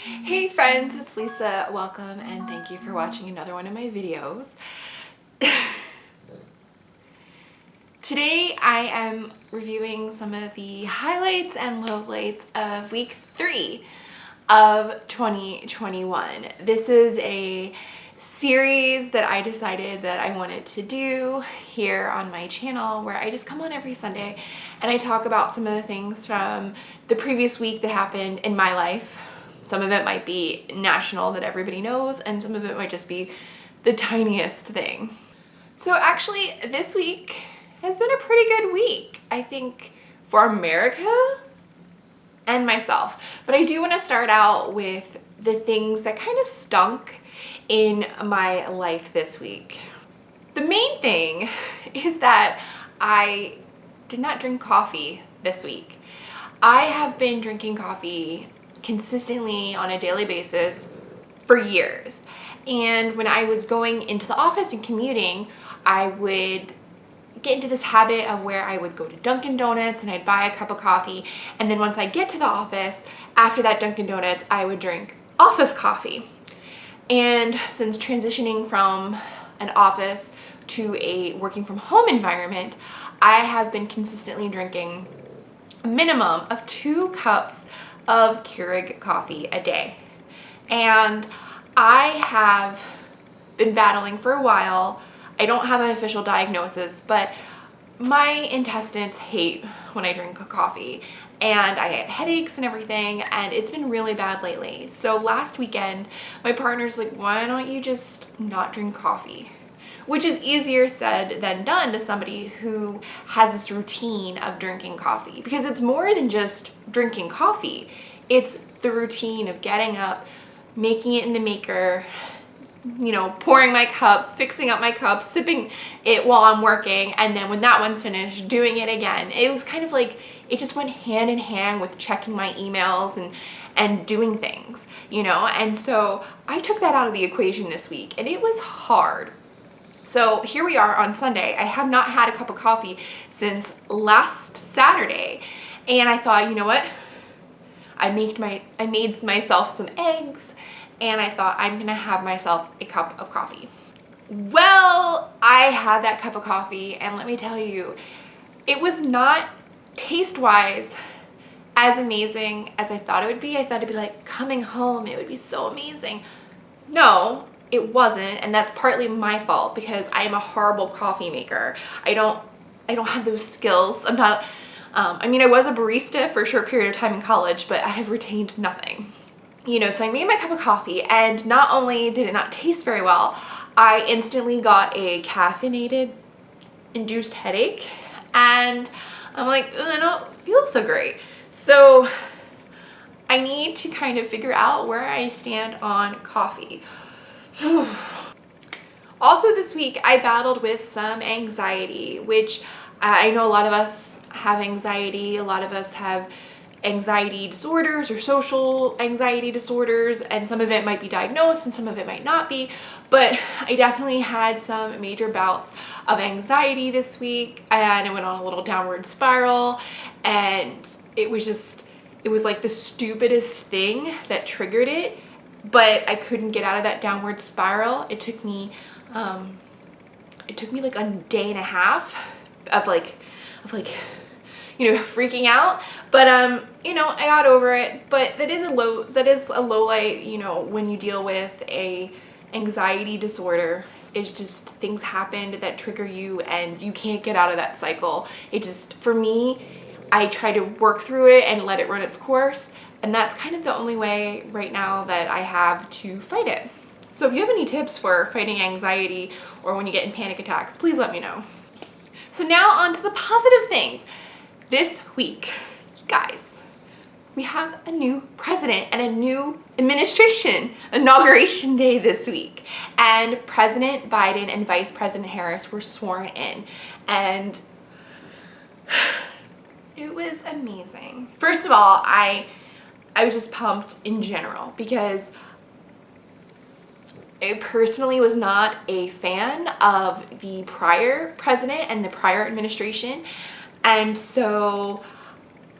Hey friends, it's Lisa. Welcome and thank you for watching another one of my videos. Today I am reviewing some of the highlights and lowlights of week 3 of 2021. This is a series that I decided that I wanted to do here on my channel where I just come on every Sunday and I talk about some of the things from the previous week that happened in my life. Some of it might be national that everybody knows, and some of it might just be the tiniest thing. So actually, this week has been a pretty good week, I think, for America and myself. But I do want to start out with the things that kind of stunk in my life this week. The main thing is that I did not drink coffee this week. I have been drinking coffee consistently on a daily basis for years. And when I was going into the office and commuting, I would get into this habit of where I would go to Dunkin' Donuts and I'd buy a cup of coffee. And then once I get to the office, after that Dunkin' Donuts, I would drink office coffee. And since transitioning from an office to a working from home environment, I have been consistently drinking a minimum of 2 cups of Keurig coffee a day. And I have been battling for a while. I don't have an official diagnosis, but my intestines hate when I drink coffee and I get headaches and everything, and it's been really bad lately. So last weekend, my partner's like, why don't you just not drink coffee? Which is easier said than done to somebody who has this routine of drinking coffee, because it's more than just drinking coffee. It's the routine of getting up, making it in the maker, pouring my cup, fixing up my cup, sipping it while I'm working, and then when that one's finished, doing it again. It was kind of like, it just went hand in hand with checking my emails and doing things, And so I took that out of the equation this week, and it was hard. So here we are on Sunday. I have not had a cup of coffee since last Saturday. And I thought, you know what? I made myself some eggs, and I thought I'm gonna have myself a cup of coffee. Well, I had that cup of coffee, and let me tell you, it was not taste-wise as amazing as I thought it would be. I thought it'd be like coming home, and it would be so amazing. No, it wasn't, and that's partly my fault because I am a horrible coffee maker. I don't have those skills. I'm not, I was a barista for a short period of time in college, but I have retained nothing. So I made my cup of coffee, and not only did it not taste very well, I instantly got a caffeinated induced headache, and I'm like, I don't feel so great. So I need to kind of figure out where I stand on coffee. Also this week, I battled with some anxiety, which I know a lot of us have anxiety. A lot of us have anxiety disorders or social anxiety disorders, and some of it might be diagnosed and some of it might not be. But I definitely had some major bouts of anxiety this week, and it went on a little downward spiral, and it was like the stupidest thing that triggered it. But I couldn't get out of that downward spiral. It took me like a day and a half of freaking out. But I got over it. But that is a low light, when you deal with a anxiety disorder. It's just things happened that trigger you and you can't get out of that cycle. For me, I try to work through it and let it run its course. And that's kind of the only way right now that I have to fight it. So if you have any tips for fighting anxiety or when you get in panic attacks, please let me know. So now on to the positive things. This week, guys, we have a new president and a new administration. Inauguration day this week. And President Biden and Vice President Harris were sworn in. And it was amazing. First of all, I was just pumped in general because I personally was not a fan of the prior president and the prior administration. And so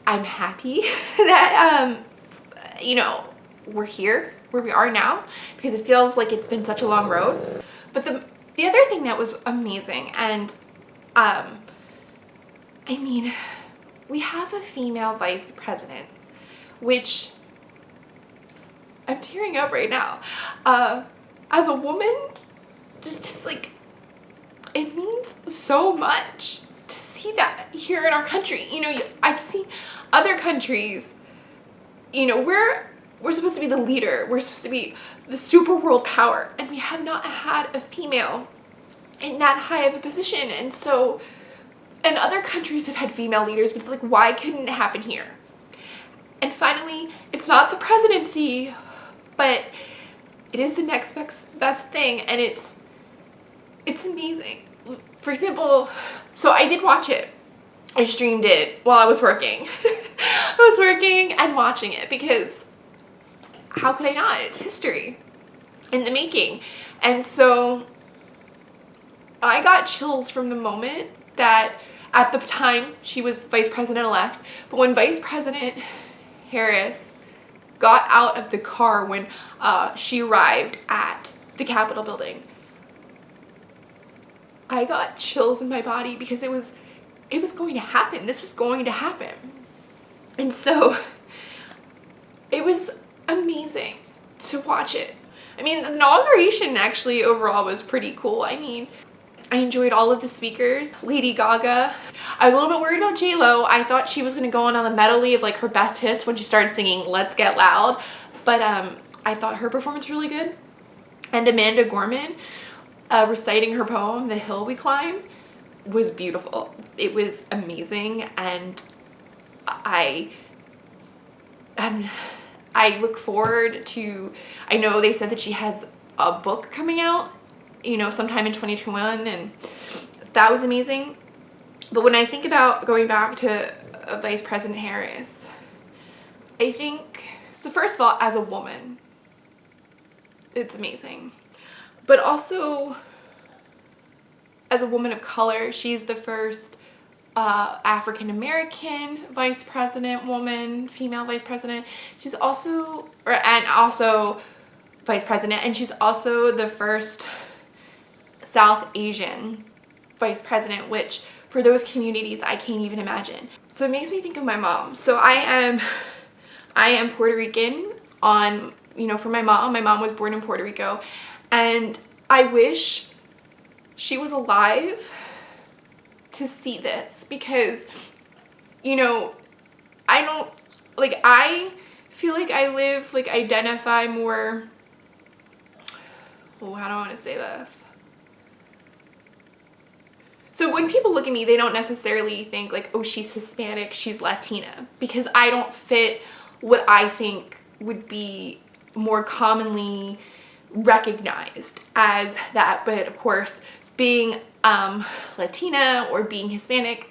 I'm happy that, we're here where we are now, because it feels like it's been such a long road. But the other thing that was amazing, and I mean, we have a female vice president, which I'm tearing up right now. As a woman, just like, it means so much to see that here in our country. You know, I've seen other countries, you know, we're supposed to be the leader. We're supposed to be the super world power, and we have not had a female in that high of a position. And so, and other countries have had female leaders, but it's like, why couldn't it happen here? And finally, it's not the presidency, but it is the next best thing, and it's amazing. For example, so I did watch it. I streamed it while I was working. I was working and watching it because how could I not? It's history in the making. And so I got chills from the moment that, at the time, she was vice president-elect, but when Vice President Harris got out of the car when she arrived at the Capitol building, I got chills in my body because it was going to happen. This was going to happen. And so it was amazing to watch it. I mean, the inauguration actually overall was pretty cool. I mean, I enjoyed all of the speakers. Lady Gaga. I was a little bit worried about J-Lo. I thought she was gonna go on the medley of like her best hits when she started singing Let's Get Loud. But I thought her performance was really good. And Amanda Gorman reciting her poem, The Hill We Climb, was beautiful. It was amazing, and I look forward to, I know they said that she has a book coming out, you know, sometime in 2021, and that was amazing. But when I think about going back to Vice President Harris, I think, so first of all, as a woman, it's amazing. But also, as a woman of color, she's the first African-American vice president woman, female vice president. She's also, also vice president, and she's also the first South Asian vice president, which for those communities, I can't even imagine. So it makes me think of my mom. So I am Puerto Rican on, you know, for my mom. My mom was born in Puerto Rico, and I wish she was alive to see this, because, you know, I feel like I live, like, identify more, oh, how do I want to say this? So when people look at me, they don't necessarily think like, oh, she's Hispanic, she's Latina, because I don't fit what I think would be more commonly recognized as that. But of course, being Latina or being Hispanic,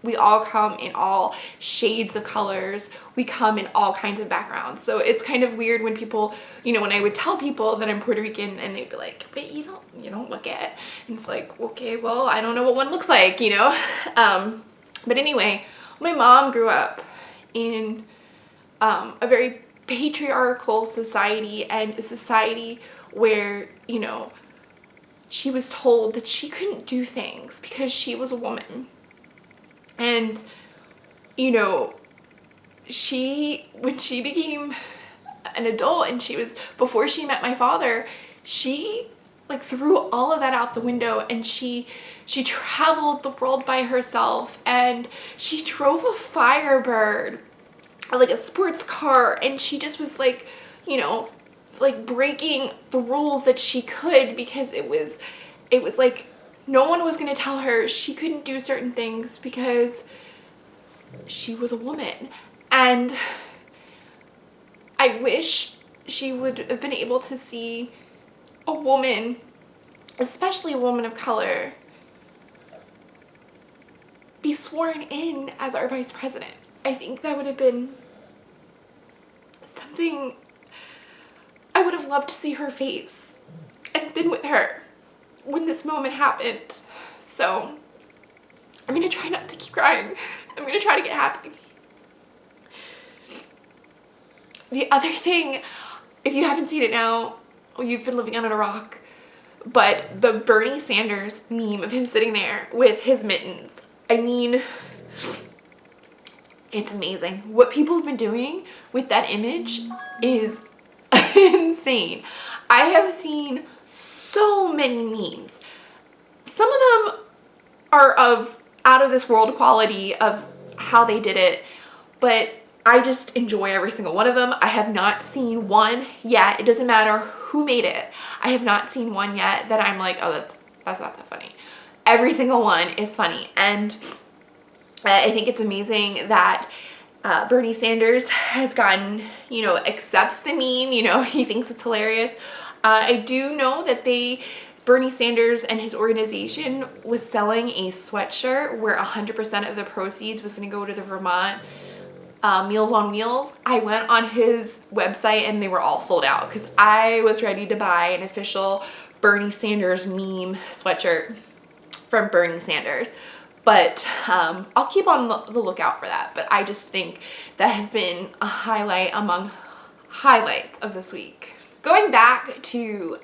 we all come in all shades of colors. We come in all kinds of backgrounds. So it's kind of weird when people, you know, when I would tell people that I'm Puerto Rican and they'd be like, but you don't look it. And it's like, okay, well, I don't know what one looks like, you know? But anyway, my mom grew up in a very patriarchal society, and a society where, you know, she was told that she couldn't do things because she was a woman. And, you know, when she became an adult, and before she met my father, she like threw all of that out the window, and she traveled the world by herself, and she drove a Firebird, like a sports car, and she just was like, you know, like breaking the rules that she could, because it was like no one was going to tell her she couldn't do certain things because she was a woman. And I wish she would have been able to see a woman, especially a woman of color, be sworn in as our vice president. I think that would have been something I would have loved to see her face and been with her when this moment happened. So I'm gonna try not to keep crying. I'm gonna try to get happy. the other thing, if you haven't seen it now, you've been living under a rock, but the Bernie Sanders meme of him sitting there with his mittens, I mean, it's amazing. What people have been doing with that image is insane. I have seen so many memes. Some of them are of out of this world quality of how they did it, but I just enjoy every single one of them. I have not seen one yet. It doesn't matter who made it. I have not seen one yet that I'm like, oh, that's not that funny. Every single one is funny. And I think it's amazing that Bernie Sanders has gotten, accepts the meme, he thinks it's hilarious. I do know that Bernie Sanders and his organization was selling a sweatshirt where 100% of the proceeds was going to go to the Vermont Meals on Wheels. I went on his website and they were all sold out because I was ready to buy an official Bernie Sanders meme sweatshirt from Bernie Sanders. But I'll keep on the lookout for that. But I just think that has been a highlight among highlights of this week. Going back to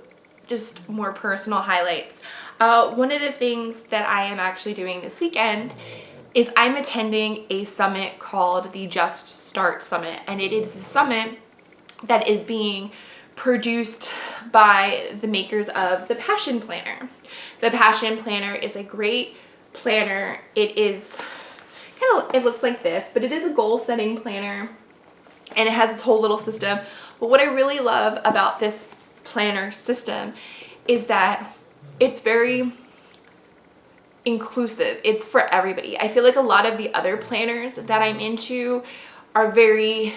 just more personal highlights, one of the things that I am actually doing this weekend is I'm attending a summit called the Just Start Summit. And it is the summit that is being produced by the makers of the Passion Planner. The Passion Planner is a great planner. It is it looks like this, but it is a goal setting planner and it has this whole little system. But what I really love about this planner system is that it's very inclusive. It's for everybody. I feel like a lot of the other planners that I'm into are very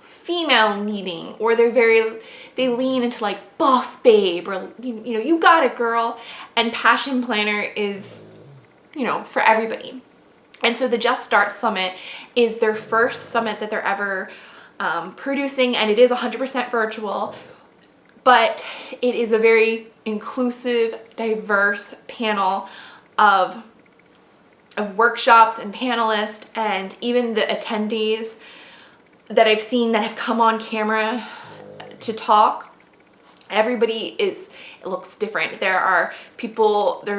female needing, or they lean into like boss babe, or you got it girl. And Passion Planner is for everybody. And so the Just Start Summit is their first summit that they're ever producing, and it is 100% virtual, but it is a very inclusive, diverse panel of workshops and panelists, and even the attendees that I've seen that have come on camera to talk. Everybody it looks different. There are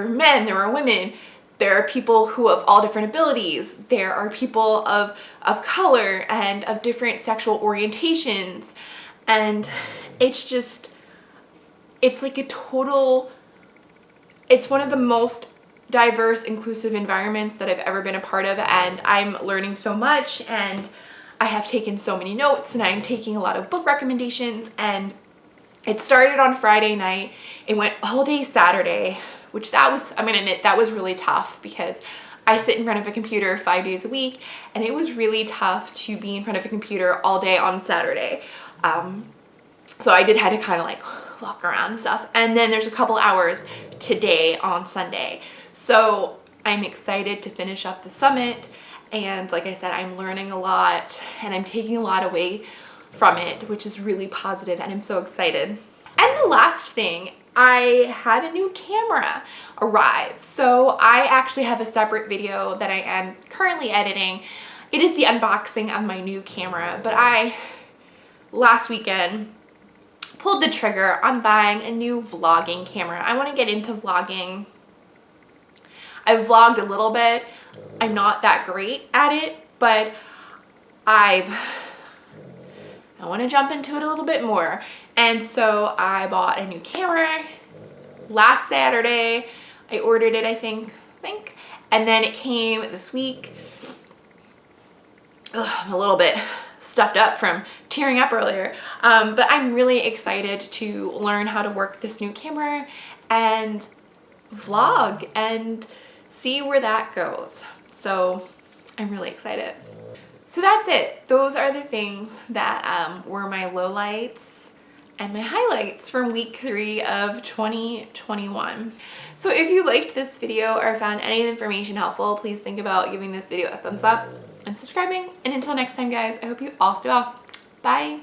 men, there are women, there are people who have all different abilities. There are people of color and of different sexual orientations. And it's like it's one of the most diverse, inclusive environments that I've ever been a part of. And I'm learning so much, and I have taken so many notes, and I'm taking a lot of book recommendations. And it started on Friday night. It went all day Saturday, which I'm gonna admit, that was really tough because I sit in front of a computer 5 days a week, and it was really tough to be in front of a computer all day on Saturday. So I had to kind of like walk around and stuff. And then there's a couple hours today on Sunday. So I'm excited to finish up the summit. And like I said, I'm learning a lot and I'm taking a lot away from it, which is really positive, and I'm so excited. And the last thing, I had a new camera arrive. So I actually have a separate video that I am currently editing. It is the unboxing of my new camera, but last weekend, pulled the trigger on buying a new vlogging camera. I want to get into vlogging. I've vlogged a little bit. I'm not that great at it, but I want to jump into it a little bit more. And so I bought a new camera last Saturday. I ordered it, I think, and then it came this week. I'm a little bit stuffed up from tearing up earlier, but I'm really excited to learn how to work this new camera and vlog and see where that goes. So I'm really excited. So that's it. Those are the things that were my lowlights and my highlights from week 3 of 2021. So if you liked this video or found any of the information helpful, please think about giving this video a thumbs up and subscribing. And until next time, guys, I hope you all stay well. Bye.